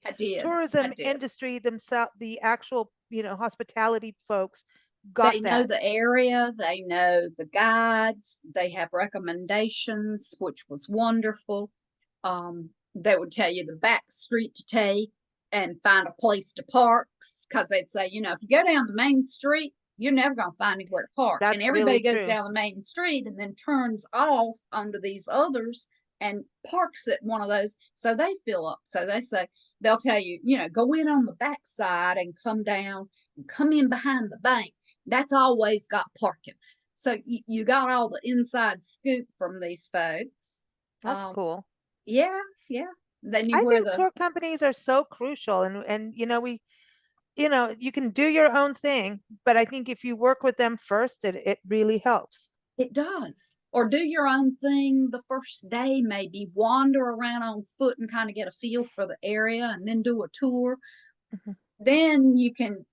Speaker 2: I did, I
Speaker 1: tourism
Speaker 2: did.
Speaker 1: industry themselves, the actual, hospitality folks got
Speaker 2: They know
Speaker 1: that.
Speaker 2: the area, they know the guides, they have recommendations, which was wonderful. They would tell you the back street to take and find a place to park because they'd say, if you go down the main street, you're never going to find anywhere to park. And
Speaker 1: That's really
Speaker 2: everybody goes
Speaker 1: true.
Speaker 2: down the main street and then turns off onto these others and parks at one of those. So they fill up. So they say, they'll tell you, go in on the back side and come down and come in behind the bank. That's always got parking. So you got all the inside scoop from these folks.
Speaker 1: That's
Speaker 2: Um,
Speaker 1: cool.
Speaker 2: yeah, yeah. They knew
Speaker 1: I
Speaker 2: where
Speaker 1: think
Speaker 2: the
Speaker 1: tour companies are so crucial, and you can do your own thing, but I think if you work with them first, it really helps.
Speaker 2: it does. Or do your own thing the first day, maybe wander around on foot and kind of get a feel for the area and then do a tour.
Speaker 1: Mhm.
Speaker 2: Then you can,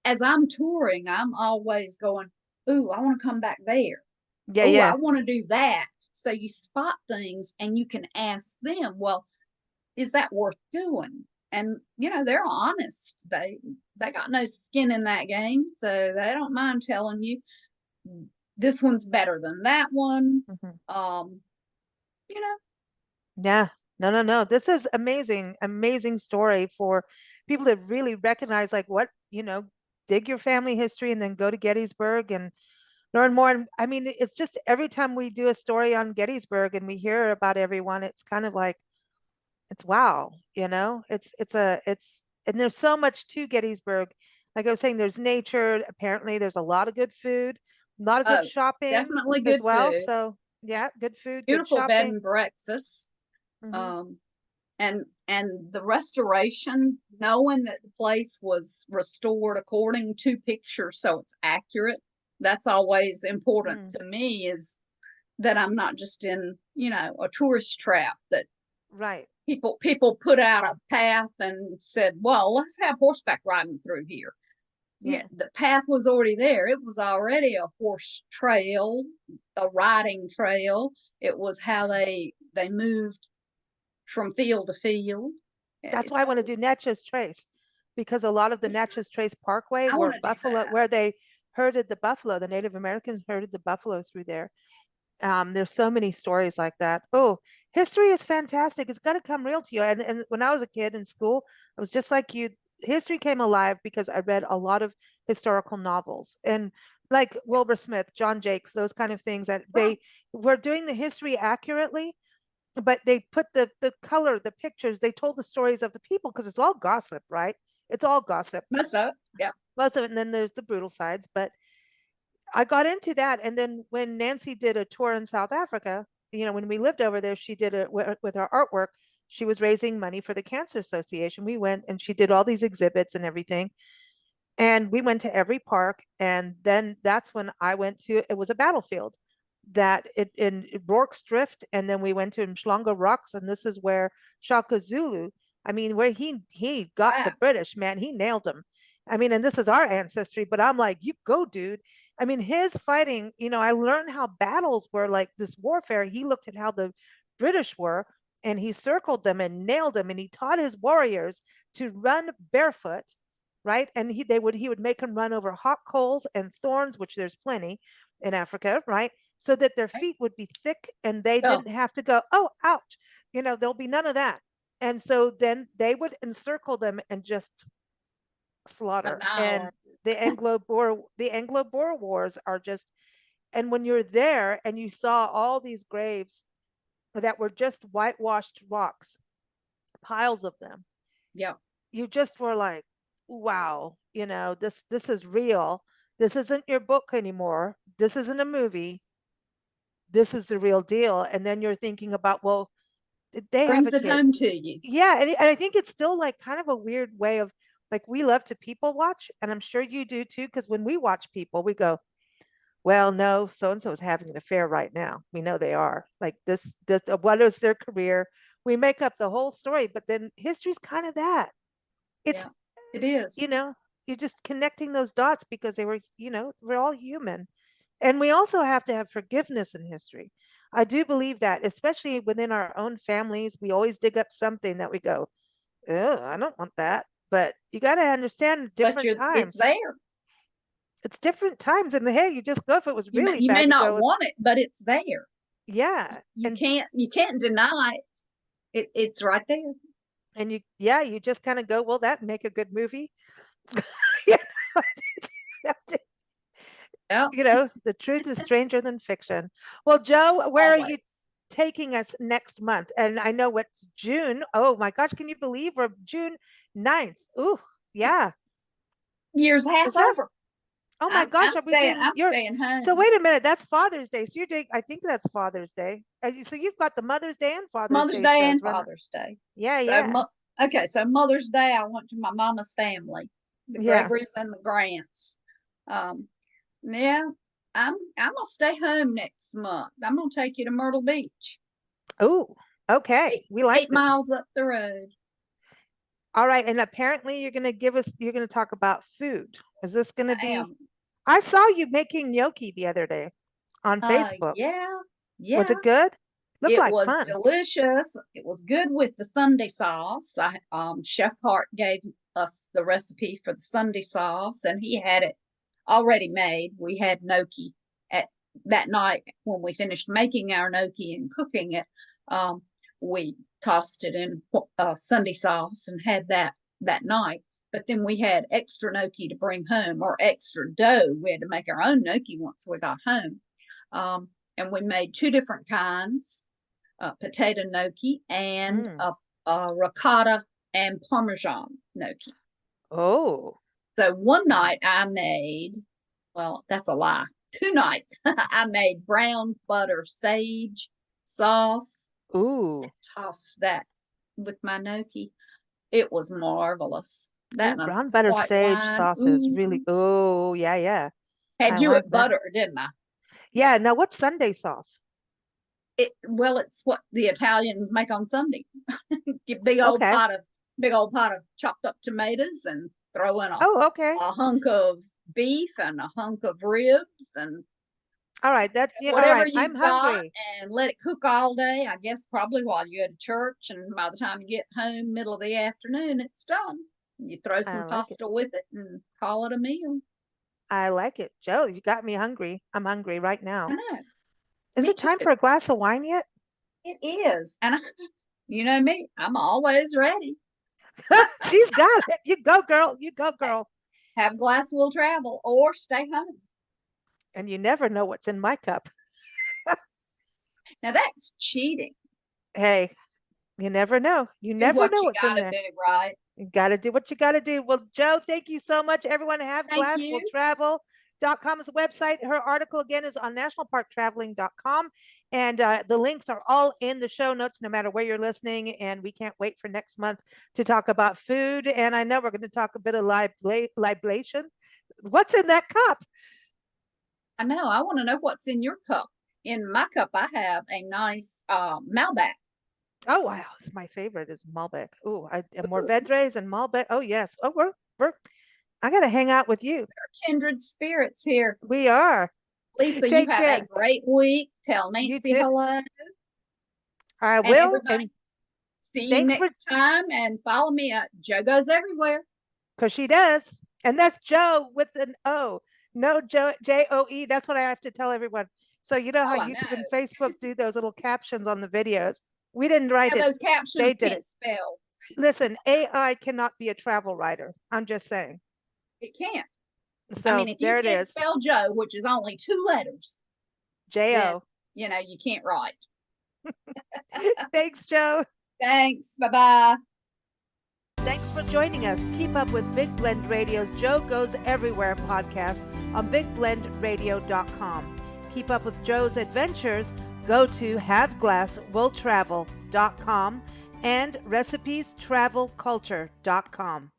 Speaker 2: as I'm touring, I'm always going, ooh, I want to come back there.
Speaker 1: Yeah,
Speaker 2: Oh, I
Speaker 1: yeah.
Speaker 2: want to do that. So you spot things and you can ask them, well, is that worth doing? And they're honest. They got no skin in that game, so they don't mind telling you this one's better than that one.
Speaker 1: Mhm.
Speaker 2: Um, you know,
Speaker 1: Yeah. No, no, no. This is amazing, amazing story for people to really recognize like dig your family history and then go to Gettysburg and learn more. And I mean, it's just every time we do a story on Gettysburg and we hear about everyone, it's kind of like it's wow, it's and there's so much to Gettysburg. Like I was saying, there's nature. Apparently, there's a lot of good food, a lot of good
Speaker 2: oh,
Speaker 1: shopping
Speaker 2: definitely
Speaker 1: as
Speaker 2: good
Speaker 1: well.
Speaker 2: food,
Speaker 1: So yeah, good food, good
Speaker 2: beautiful bed
Speaker 1: shopping.
Speaker 2: and breakfast.
Speaker 1: Hmm.
Speaker 2: Um, and the restoration, knowing that the place was restored according to picture, so it's accurate. That's always important
Speaker 1: Mm,
Speaker 2: to me. Is that I'm not just in, a tourist trap that
Speaker 1: right.
Speaker 2: people put out a path and said, well, let's have horseback riding through here. Yeah,
Speaker 1: Yeah.
Speaker 2: the path was already there. It was already a horse trail, a riding trail. It was how they moved from field to field.
Speaker 1: That's why I want to
Speaker 2: So
Speaker 1: do Natchez Trace because a lot of the Natchez Trace Parkway
Speaker 2: I
Speaker 1: were
Speaker 2: want to do
Speaker 1: buffalo,
Speaker 2: that.
Speaker 1: where they herded the buffalo. The Native Americans herded the buffalo through there. There's so many stories like that. Oh, history is fantastic. It's got to come real to you. And when I was a kid in school, I was just like you. History came alive because I read a lot of historical novels and like Wilbur Smith, John Jakes, those kind of things that
Speaker 2: Right.
Speaker 1: they were doing the history accurately, but they put the color, the pictures, they told the stories of the people because it's all gossip, right? It's all gossip.
Speaker 2: Most of it. Yeah.
Speaker 1: Most of it, and then there's the brutal sides, but I got into that. And then when Nancy did a tour in South Africa, when we lived over there, she did it with her artwork. She was raising money for the Cancer Association. We went and she did all these exhibits and everything. And we went to every park. And then that's when I went to, it was a battlefield that it in Rorke's Drift. And then we went to Mshlanga Rocks. And this is where Shaka Zulu, I mean, where he got the
Speaker 2: Wow.
Speaker 1: British, man, he nailed them. I mean, and this is our ancestry, but I'm like, you go, dude. I mean, his fighting, I learned how battles were like this warfare. He looked at how the British were and he circled them and nailed them. And he taught his warriors to run barefoot, right? And he would make them run over hot coals and thorns, which there's plenty in Africa, right? So that their
Speaker 2: Right.
Speaker 1: feet would be thick and they
Speaker 2: Oh,
Speaker 1: didn't have to go, oh, ouch. There'll be none of that. And so then they would encircle them and just
Speaker 2: an
Speaker 1: slaughter.
Speaker 2: hour.
Speaker 1: And the Anglo-Boer wars are just, and when you're there and you saw all these graves that were just whitewashed rocks, piles of them,
Speaker 2: Yeah.
Speaker 1: you just were like, wow, this is real. This isn't your book anymore. This isn't a movie. This is the real deal. And then you're thinking about, well, did they have a
Speaker 2: Brings it
Speaker 1: kid?
Speaker 2: home to you.
Speaker 1: Yeah, and I think it's still like kind of a weird way of like we love to people watch, and I'm sure you do too, because when we watch people, we go, well, no, so and so is having an affair right now. We know they are. Like this, what is their career? We make up the whole story, but then history's kind of that. It's
Speaker 2: Yeah. It is.
Speaker 1: you know, you're just connecting those dots because we're all human. And we also have to have forgiveness in history. I do believe that, especially within our own families, we always dig up something that we go, oh, I don't want that. but you got to understand
Speaker 2: But
Speaker 1: different
Speaker 2: it's
Speaker 1: times.
Speaker 2: there.
Speaker 1: It's different times, and hey, you just go. If it was really
Speaker 2: You may
Speaker 1: bad, you
Speaker 2: not
Speaker 1: go.
Speaker 2: want it, but it's there.
Speaker 1: Yeah,
Speaker 2: You can't deny it. It's right there.
Speaker 1: and you just kind of go, well, that'd make a good movie. Yeah.
Speaker 2: Yeah,
Speaker 1: The truth is stranger than fiction. Well, Joe, where are you
Speaker 2: always.
Speaker 1: taking us next month? And I know what's June. Oh my gosh, can you believe we're June 9th? Ooh, yeah.
Speaker 2: Year's half
Speaker 1: Is that
Speaker 2: over.
Speaker 1: oh my gosh, are we doing
Speaker 2: I'm
Speaker 1: your
Speaker 2: staying home.
Speaker 1: so wait a minute, that's Father's Day. So you're doing I think that's Father's Day. So you've got the Mother's Day and Father's
Speaker 2: Mother's
Speaker 1: Day
Speaker 2: Day
Speaker 1: shows
Speaker 2: and
Speaker 1: running.
Speaker 2: Father's Day.
Speaker 1: Yeah,
Speaker 2: So
Speaker 1: yeah.
Speaker 2: okay, so Mother's Day I went to my mama's family, the
Speaker 1: Yeah.
Speaker 2: Gregories and the Grants. Yeah, I'm gonna stay home next month. I'm gonna take you to Myrtle Beach.
Speaker 1: Oh, okay. We like
Speaker 2: 8
Speaker 1: this.
Speaker 2: miles up the road.
Speaker 1: All right. And apparently you're gonna talk about food. Is this gonna be I saw you making gnocchi the other day on Facebook.
Speaker 2: Yeah,
Speaker 1: Was
Speaker 2: yeah.
Speaker 1: it good? Looked
Speaker 2: It
Speaker 1: like
Speaker 2: was
Speaker 1: fun.
Speaker 2: delicious. It was good with the Sunday sauce. Chef Hart gave us the recipe for the Sunday sauce, and he had it already made. We had gnocchi at that night when we finished making our gnocchi and cooking it. We tossed it in Sunday sauce and had that night. But then we had extra gnocchi to bring home, or extra dough. We had to make our own gnocchi once we got home. And we made 2 different kinds, potato gnocchi and a ricotta and Parmesan gnocchi.
Speaker 1: Oh.
Speaker 2: So one night I made, well, that's a lie. 2 nights I made brown butter sage sauce.
Speaker 1: Ooh.
Speaker 2: Tossed that with my gnocchi. It was marvelous. That
Speaker 1: Ooh, brown butter
Speaker 2: white
Speaker 1: sage
Speaker 2: wine.
Speaker 1: sauce is really oh yeah, yeah.
Speaker 2: Had
Speaker 1: I
Speaker 2: you
Speaker 1: like
Speaker 2: at
Speaker 1: that.
Speaker 2: butter, didn't I?
Speaker 1: Yeah, now what's Sunday sauce?
Speaker 2: It's what the Italians make on Sunday. Get big old pot of chopped up tomatoes and throw in a hunk of beef and a hunk of ribs and
Speaker 1: all right, that's all
Speaker 2: whatever
Speaker 1: right.
Speaker 2: you've
Speaker 1: I'm
Speaker 2: got,
Speaker 1: hungry.
Speaker 2: and let it cook all day. I guess probably while you go to church, and by the time you get home, middle of the afternoon, it's done. You throw some pasta with it and call it a meal.
Speaker 1: I like it, Joe. You got me hungry. I'm hungry right now.
Speaker 2: I know.
Speaker 1: Is it time for a glass of wine yet?
Speaker 2: It is, and you know me, I'm always ready.
Speaker 1: She's got it. You go, girl. You go, girl.
Speaker 2: Have glass will travel or stay home.
Speaker 1: And you never know what's in my cup.
Speaker 2: Now that's cheating.
Speaker 1: Hey, you never know. You never know what's in there.
Speaker 2: Do, right?
Speaker 1: You got to do what you got to do. Well, Joe, thank you so much. Everyone, have glasswilltravel.com is a website. Her article again is on nationalparktraveling.com. And the links are all in the show notes, no matter where you're listening. And we can't wait for next month to talk about food. And I know we're going to talk a bit of libation. What's in that cup?
Speaker 2: I know. I want to know what's in your cup. In my cup, I have a nice Malbec.
Speaker 1: Oh wow, it's my favorite is Malbec. Oh, Mourvedres and Malbec. Oh yes. Oh, we're. I got to hang out with you.
Speaker 2: We're kindred spirits here.
Speaker 1: We are.
Speaker 2: Lisa, you have a great week. Tell Nancy hello.
Speaker 1: I will. And
Speaker 2: see you next time. And follow me at Joe Goes Everywhere.
Speaker 1: Because she does. And that's Joe with an O. No, Joe, That's what I have to tell everyone. So you know how YouTube and Facebook do those little captions on the videos. We didn't write it.
Speaker 2: Those captions they did can't spell.
Speaker 1: Listen, AI cannot be a travel writer. I'm just saying.
Speaker 2: It can't.
Speaker 1: So if
Speaker 2: you can't spell Joe, which is only 2 letters,
Speaker 1: J-O,
Speaker 2: you can't write.
Speaker 1: Thanks, Joe.
Speaker 2: Thanks. Bye-bye.
Speaker 1: Thanks for joining us. Keep up with Big Blend Radio's Joe Goes Everywhere podcast on bigblendradio.com. Keep up with Joe's adventures. Go to haveglasswilltravel.com and recipestravelculture.com.